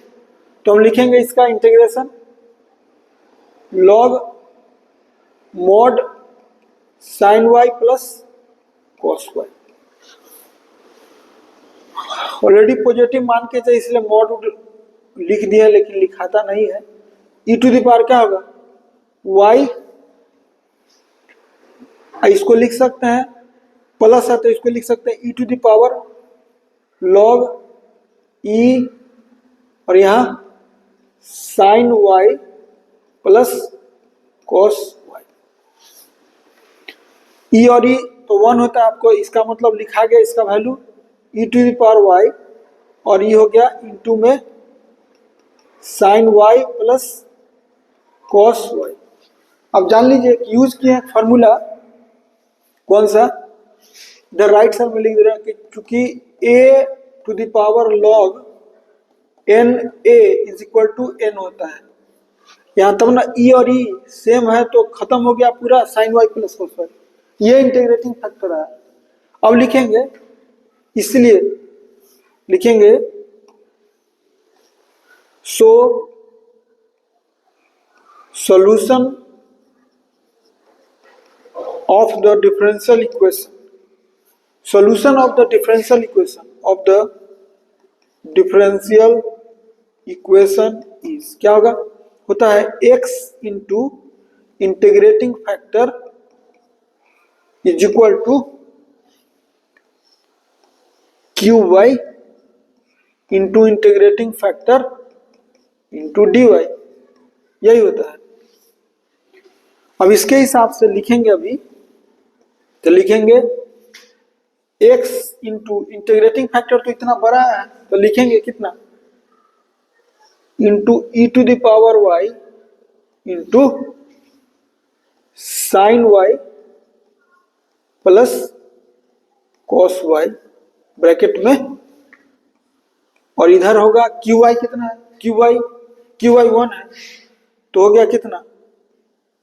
तो हम लिखेंगे इसका integration log mod sine y plus cos y, already positive मान के चाहिए इसलिए मॉड लिख दिया, लेकिन लिखाता नहीं है। e टू द पावर क्या होगा y, इसको लिख सकते हैं प्लस है तो इसको लिख सकते हैं e to the power log e, और यहां sine y plus cos y, e और e तो 1 होता है, आपको इसका मतलब लिखा गया इसका value e to the power y, और ये हो गया इंटू में sine y plus cos y। अब जान लीजिए कि यूज किए फॉर्मूला कौन सा, इधर राइट साइड में लिख दे रहे हैं कि चूंकि a to the power log n a is equal to n होता है, यहां तब ना e और e सेम है तो खत्म हो गया पूरा sine y plus cos y, ये इंटीग्रेटिंग फैक्टर है। अब लिखेंगे, इसलिए लिखेंगे so solution of the differential equation, solution of the differential equation of the differential equation is, क्या होगा, होता है x into integrating factor is equal to q y into integrating factor into d y, यही होता है। अब इसके हिसाब से लिखेंगे अभी, तो लिखेंगे x इंटू इंटीग्रेटिंग फैक्टर तो इतना बड़ा है, तो लिखेंगे कितना, into e to the power y into sine y plus cos y bracket में, और इधर होगा क्यू वाई, कितना है क्यू वाई 1 है, तो हो गया कितना,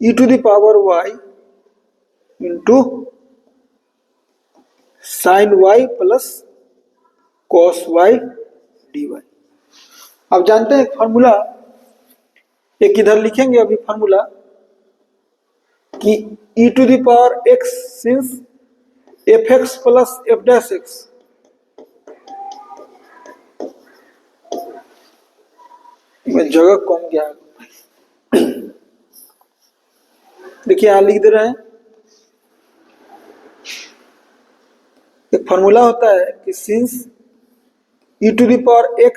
e to the power y into sine y plus cos y d y. अब जानते हैं फॉर्मूला, एक इधर लिखेंगे अभी फॉर्मूला कि e to the power x since f x plus f dash x, में जगह कम गया, देखिए यहां लिख दे रहे हैं, एक फॉर्मूला होता है कि since e to the power x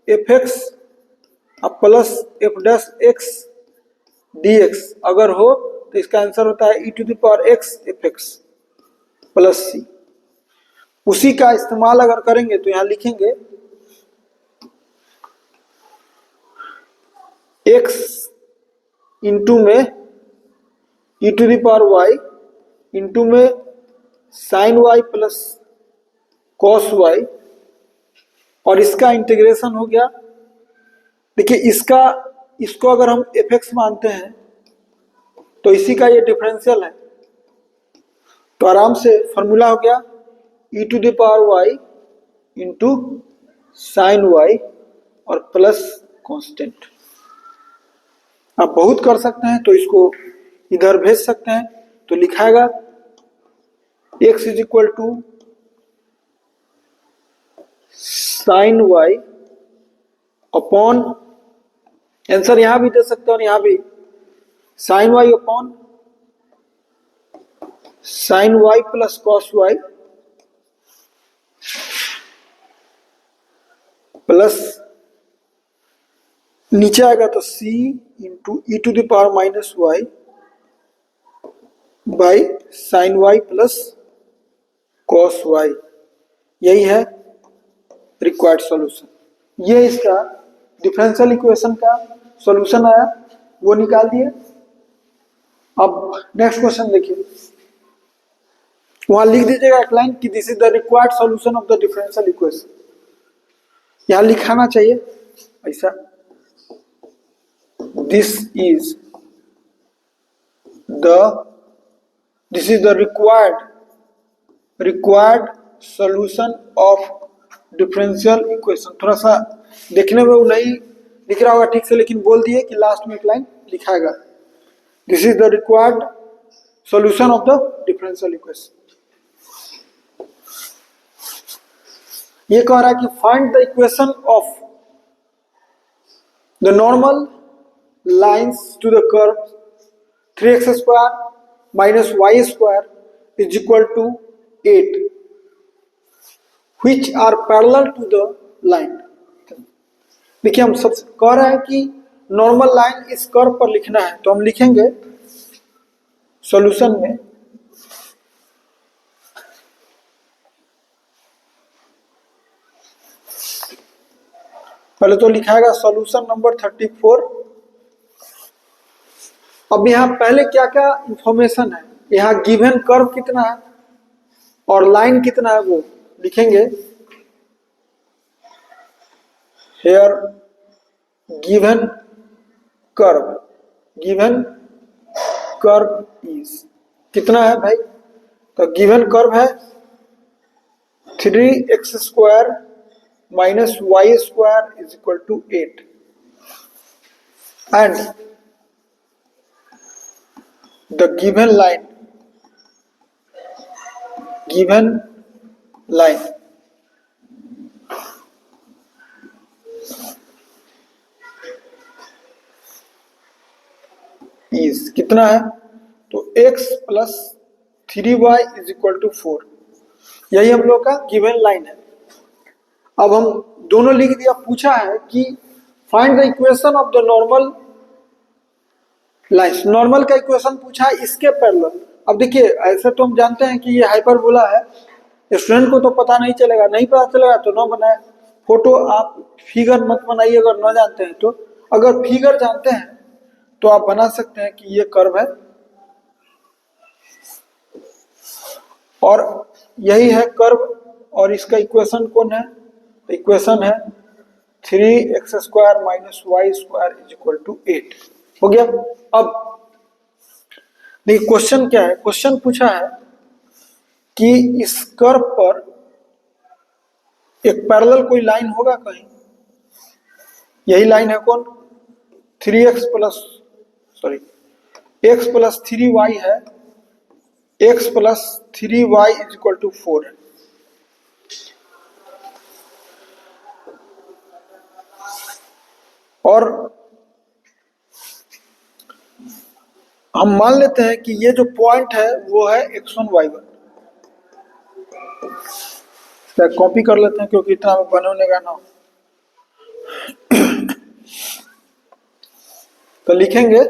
f x plus f dash x d x अगर हो तो इसका आंसर होता है e to the power x f x plus c. उसी का इस्तेमाल अगर करेंगे तो यहां लिखेंगे x इंटू में e to the power y into में sine y plus cos y, और इसका इंटीग्रेशन हो गया, देखिए इसको अगर हम एफ एक्स मानते हैं तो इसी का ये डिफरेंशियल है, तो आराम से फॉर्मूला हो गया e to the power y into sine y और प्लस कांस्टेंट। आप बहुत कर सकते हैं तो इसको इधर भेज सकते हैं, तो लिखाएगा x is equal to sine y upon, answer यहां भी दे सकते हो और यहां भी sine y upon sine y plus cos y plus नीचे आएगा तो c into e to the power minus y by sine y plus cos y, यही है रिक्वायर्ड सॉल्यूशन। ये इसका डिफरेंशियल इक्वेशन का सॉल्यूशन आया, वो निकाल दिए। अब नेक्स्ट क्वेश्चन देखिए, वहां लिख दीजिएगा एक लाइन कि this is the required solution of the differential equation, यहां लिखाना चाहिए ऐसा, this is the required solution of differential equation. थोड़ा सा देखने में वो नहीं लिख रहा होगा ठीक से, लेकिन बोल दिए कि लास्ट में एक लाइन लिखाएगा, this is the required solution of the differential equation. ये कह रहा है कि find the equation of the normal lines to the curve 3x square minus y square is equal to 8 which are parallel to the line। देखिए हम सब कह रहे हैं कि नॉर्मल लाइन इस कर्व पर लिखना है, तो हम लिखेंगे सॉल्यूशन में पहले तो लिखाएगा सॉल्यूशन नंबर 34। अब यहाँ पहले क्या क्या इंफॉर्मेशन है, यहाँ गिवन कर्व कितना है और लाइन कितना है वो लिखेंगे। हेयर गिवन कर्व इज कितना है भाई, तो गिवन कर्व है 3x square minus y square is equal to 8 and the given line is कितना है, तो x plus 3y is equal to 4, यही हम लोग का गिवन लाइन है। अब हम दोनों लिख दिया, पूछा है कि find the equation of the normal lines, normal का इक्वेशन पूछा है इसके पैरेलल। अब देखिए ऐसे तो हम जानते हैं कि ये हाइपरबोला है, स्टूडेंट को तो पता नहीं चलेगा, नहीं पता चलेगा तो ना बनाए फोटो, आप फिगर मत बनाइए अगर ना जानते हैं तो। अगर फिगर जानते हैं तो आप बना सकते हैं कि ये कर्व है और यही है कर्व, और इसका इक्वेशन कौन है, तो इक्वेशन है 3x² minus y² is equal to 8। हो गया। अब देखिए क्वेश्चन क्या है, क्वेश्चन पूछा है कि इस कर्व पर एक पैरेलल कोई लाइन होगा कहीं, यही लाइन है कौन, 3x plus x plus 3y है, x plus 3y is equal to 4 है। और हम मान लेते हैं कि ये जो पॉइंट है वो है x1 y1, कॉपी कर लेते हैं क्योंकि इतना बनने का ना हो। तो लिखेंगे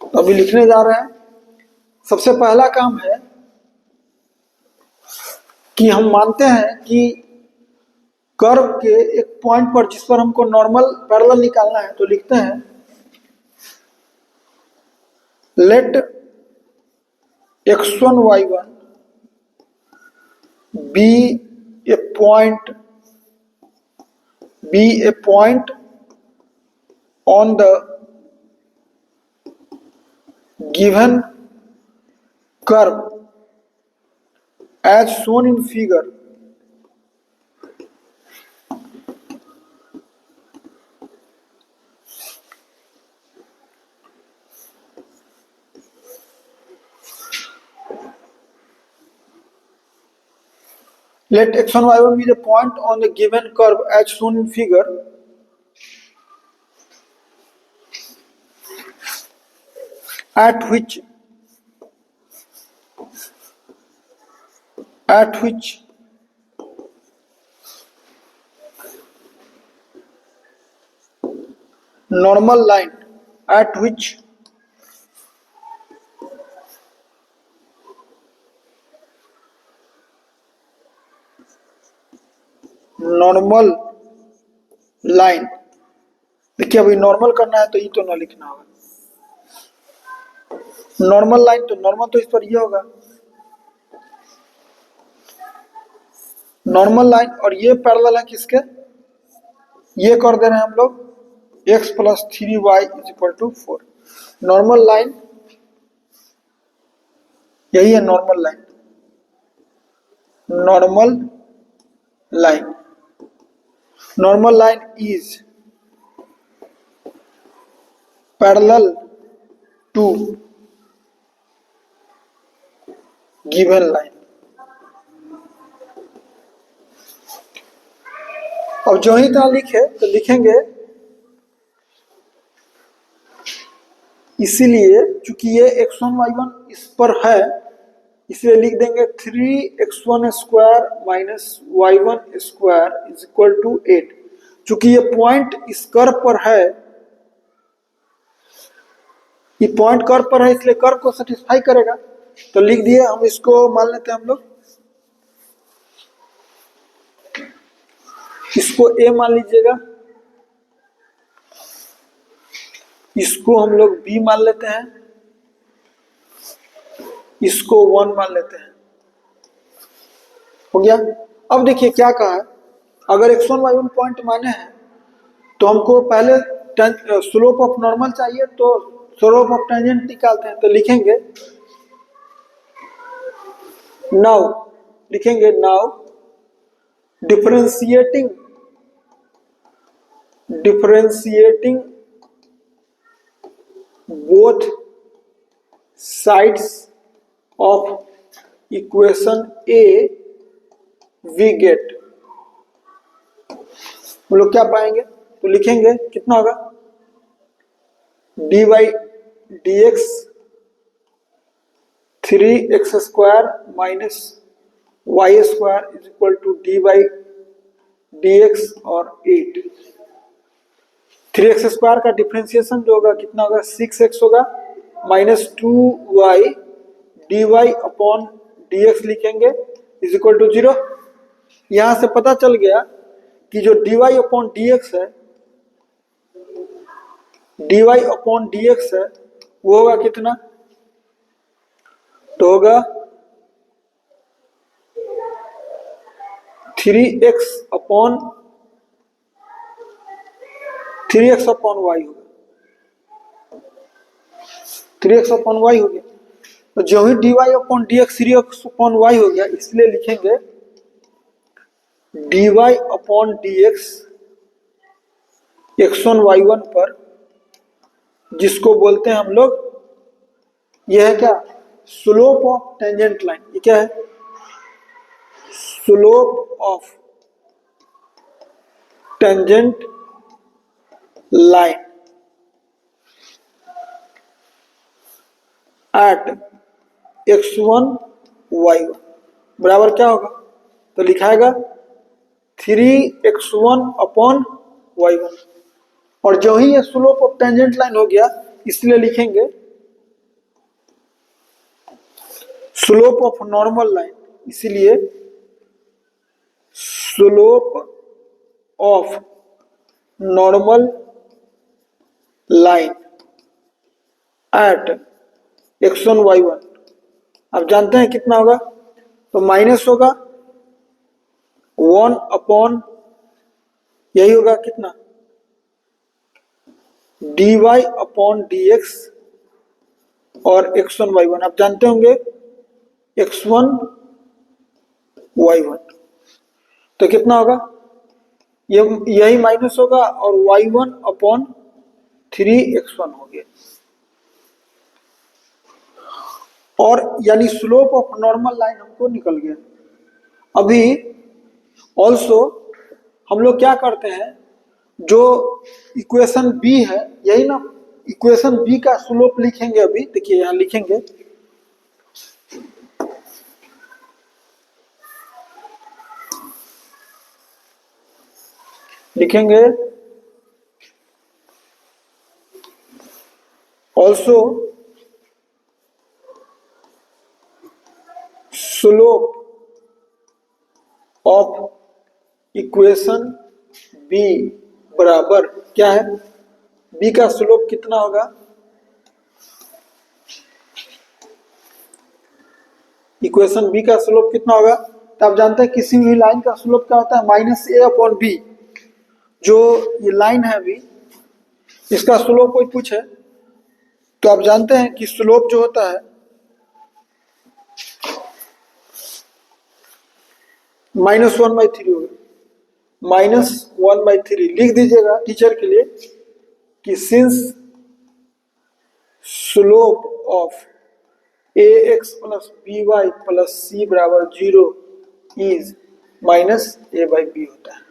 तो अभी लिखने जा रहे हैं। सबसे पहला काम है कि हम मानते हैं कि कर्व के एक पॉइंट पर जिस पर हमको नॉर्मल पैरेलल निकालना है, तो लिखते हैं late x1 y1 be a point on the given curve as shown in figure let x1 y1 be the point on the given curve as shown in figure at which normal line normal line, देखिए अभी normal करना है तो ये तो ना लिखना होगा, नॉर्मल लाइन तो नॉर्मल तो इस पर ये होगा नॉर्मल लाइन, और ये पैरेलल है किसके, ये कर दे रहे हैं हम लोग x plus 3y is equal to 4। Normal line यही है, normal line, normal line is parallel to given line. अब जो ही तरह लिखे तो लिखेंगे, इसीलिए चूंकि ये x1 y1 इस पर है इसलिए लिख देंगे 3x1² minus y1² is equal to 8। चूंकि ये पॉइंट इस कर्व पर है, ये पॉइंट कर्व पर है इसलिए कर्व को सेटिस्फाई करेगा, तो लिख दिए। हम इसको मान लेते हैं हम लोग, इसको a मान लीजिएगा, इसको हम लोग b मान लेते हैं, इसको 1 मान लेते हैं। हो गया। अब देखिए क्या कहा है, अगर x1 y1 पॉइंट माने हैं तो हमको पहले स्लोप ऑफ नॉर्मल चाहिए, तो स्लोप ऑफ टेंजेंट निकालते हैं। तो लिखेंगे now differentiating both sides of equation A, we get हम लोग क्या पाएंगे, तो लिखेंगे कितना होगा, d by d x 3x² minus y square is equal to d by d x और 8। 3x² का डिफ्रेंसिएशन जो होगा कितना होगा, 6x होगा, minus 2y d y upon d x लिखेंगे इज इक्वल टू 0। यहां से पता चल गया कि जो dy अपॉन डी एक्स है, dy अपॉन डी एक्स है, वो होगा कितना, तो होगा 3x अपॉन y होगा, 3x अपॉन y हो गया। तो जो ही dy upon d x 3x upon y हो गया, इसलिए लिखेंगे dy upon d x x1 y1 पर, जिसको बोलते हैं हम लोग, यह है क्या, स्लोप ऑफ टेंजेंट लाइन। ये क्या है, slope of tangent line at x1 y1 बराबर क्या होगा, तो लिखाएगा 3x1 अपॉन y1। और जो ही ये स्लोप ऑफ टेंजेंट लाइन हो गया, इसलिए लिखेंगे स्लोप ऑफ नॉर्मल लाइन, इसीलिए slope of normal line at x1 y1 आप जानते हैं कितना होगा, तो माइनस होगा 1 अपॉन, यही होगा कितना, dy अपॉन dx और x1 y1 आप जानते होंगे x1 y1, तो कितना होगा, यही माइनस होगा और y1 अपॉन 3x1 हो गया। और यानी स्लोप ऑफ नॉर्मल लाइन हमको निकल गया। अभी ऑल्सो हम लोग क्या करते हैं, जो इक्वेशन बी है, यही ना, इक्वेशन बी का स्लोप लिखेंगे। अभी देखिए यहां लिखेंगे, also slope of equation B बराबर क्या है, बी का स्लोप कितना होगा, इक्वेशन बी का स्लोप कितना होगा, तो आप जानते हैं किसी भी लाइन का स्लोप क्या होता है, माइनस ए अपॉन बी। जो ये लाइन है अभी, इसका स्लोप कोई पूछे तो आप जानते हैं कि स्लोप जो होता है -1/3 होगा, -1/3 लिख दीजिएगा टीचर के लिए कि since slope of ax plus by plus c बराबर 0 इज -a/b होता है।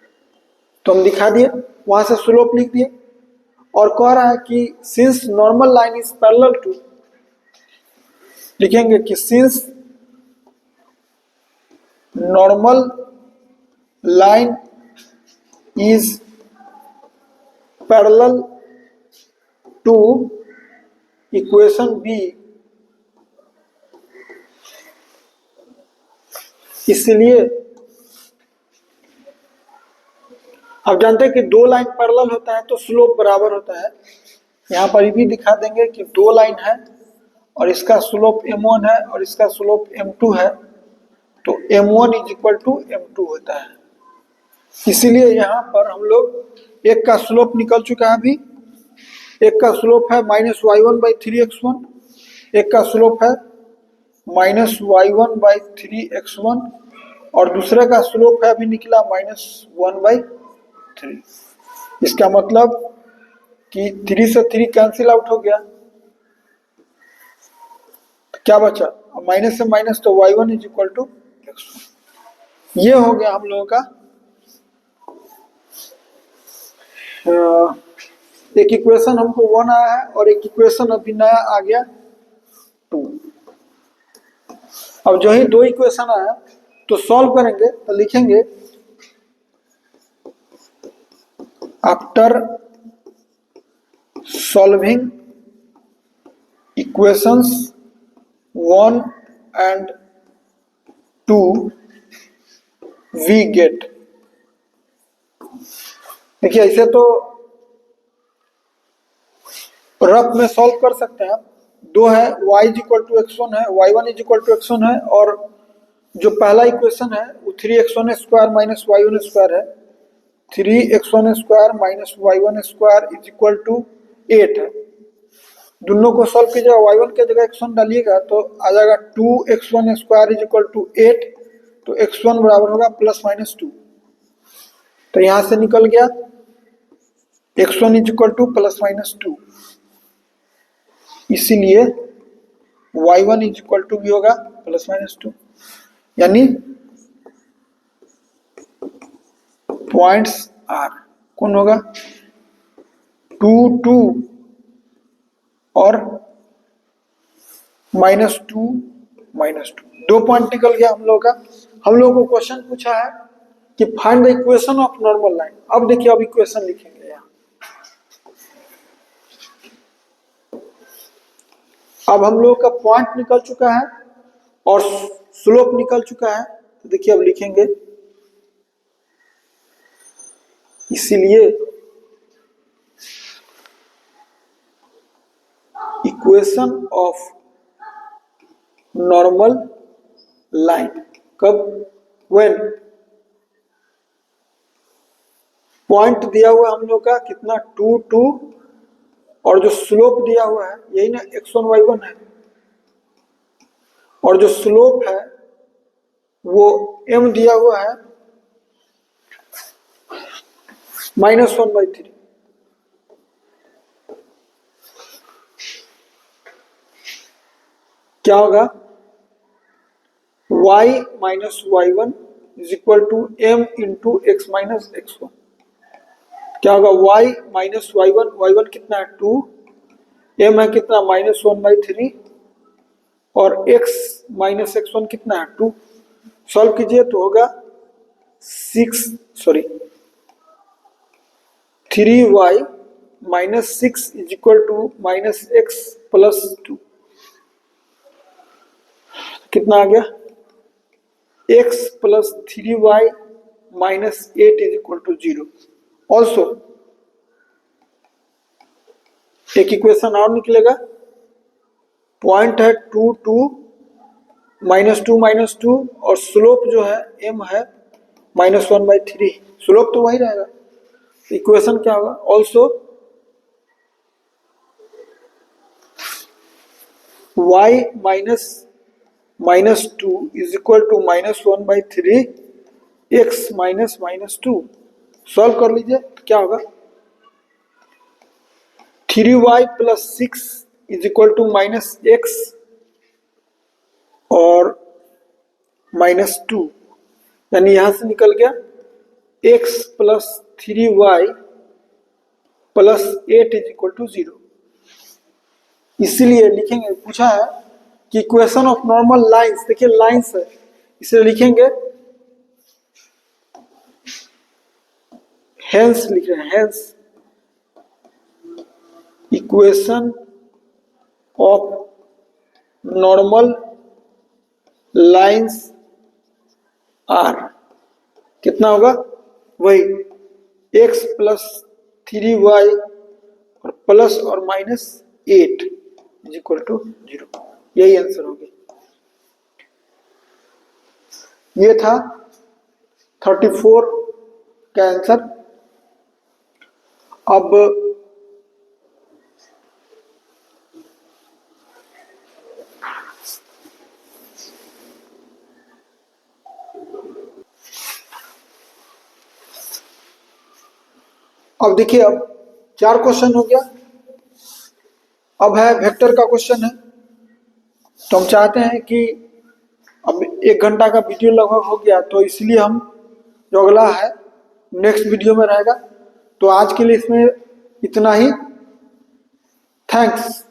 तो हम दिखा दिए, वहां से स्लोप लिख दिए। और कह रहा है कि since normal line is parallel to, लिखेंगे कि since normal line is parallel to equation B, इसलिए आप जानते हैं कि दो लाइन पैरेलल होता है तो स्लोप बराबर होता है। यहाँ पर भी दिखा देंगे कि दो लाइन है और इसका स्लोप m1 है और इसका स्लोप m2 है, तो m1 is equal to m2 होता है। इसीलिए यहाँ पर हम लोग एक का स्लोप निकल चुका है अभी, एक का स्लोप है -y1/3x1, एक का स्लोप है -y1/3x1 और दूसरे का स्लोप है अभी निकला -1/3। इसका मतलब कि 3 से 3 कैंसिल आउट हो गया, तो क्या बचा, माइनस से माइनस, तो y1 is equal to x1। ये हो गया हम लोगों का एक इक्वेशन हमको 1 आया है और एक इक्वेशन अभी नया आ गया 2। अब जो ही 2 इक्वेशन आया तो सॉल्व करेंगे तो लिखेंगे after solving equations 1 and 2 we get. देखिए ऐसे तो रफ में सॉल्व कर सकते हैं आप। 2 है y = x1 है, y1 = x1 है, और जो पहला इक्वेशन है वो 3x1² - y1² है। 3x1² - y1² = 8 है। दोनों को सॉल्व कीजिएगा, y1 के जगह x1 डालिएगा तो आ जाएगा 2x1² = 8, तो x1 बराबर होगा +-2। तो यहां से निकल गया x1 = +-2, इसीलिए y1 = भी होगा +-2। यानी पॉइंट्स आर कौन होगा 2, 2 और -2, -2, 2 पॉइंट निकल गया हम लोग का। हम लोग को क्वेश्चन पूछा है कि find the equation of normal line. अब देखिए अब इक्वेशन लिखेंगे यहाँ। अब हम लोग का पॉइंट निकल चुका है और स्लोप निकल चुका है, तो देखिए अब लिखेंगे, इसीलिए इक्वेशन ऑफ नॉर्मल लाइन कब, व्हेन पॉइंट दिया हुआ हम लोग का कितना 2, 2 और जो स्लोप दिया हुआ है यही ना x1 y1 है, और जो स्लोप है वो m दिया हुआ है -1/3। क्या होगा y - y1 = m × x - x1। क्या होगा y - y1, y1 कितना है 2, m है कितना -1/3 और x - x1 कितना है 2। सॉल्व कीजिए तो होगा 3y - 6 = -x + 2। कितना आ गया x + 3y - 8 = 0। ऑल्सो एक इक्वेशन और निकलेगा, पॉइंट है 2, 2 -2 -2 और स्लोप जो है m है -1/3। स्लोप तो वही रहेगा, इक्वेशन क्या होगा ऑल्सो y - -2 = -1/3 x -2। सॉल्व कर लीजिए क्या होगा 3y + 6 = -x और -2, यानी यहां से निकल गया x + 3y + 8 = 0। इसीलिए लिखेंगे, पूछा है कि इक्वेशन ऑफ नॉर्मल लाइंस, देखिए लाइंस है इसलिए लिखेंगे हेंस, लिख रहे हैं hence equation of normal lines are कितना होगा वही x + 3y और प्लस और -8 = 0। यही आंसर हो गया। ये था 34 का आंसर। अब देखिए अब 4 क्वेश्चन हो गया। अब है वेक्टर का क्वेश्चन है, तो हम चाहते हैं कि अब 1 घंटा का वीडियो लगभग हो गया, तो इसलिए हम जो अगला है नेक्स्ट वीडियो में रहेगा, तो आज के लिए इसमें इतना ही। थैंक्स।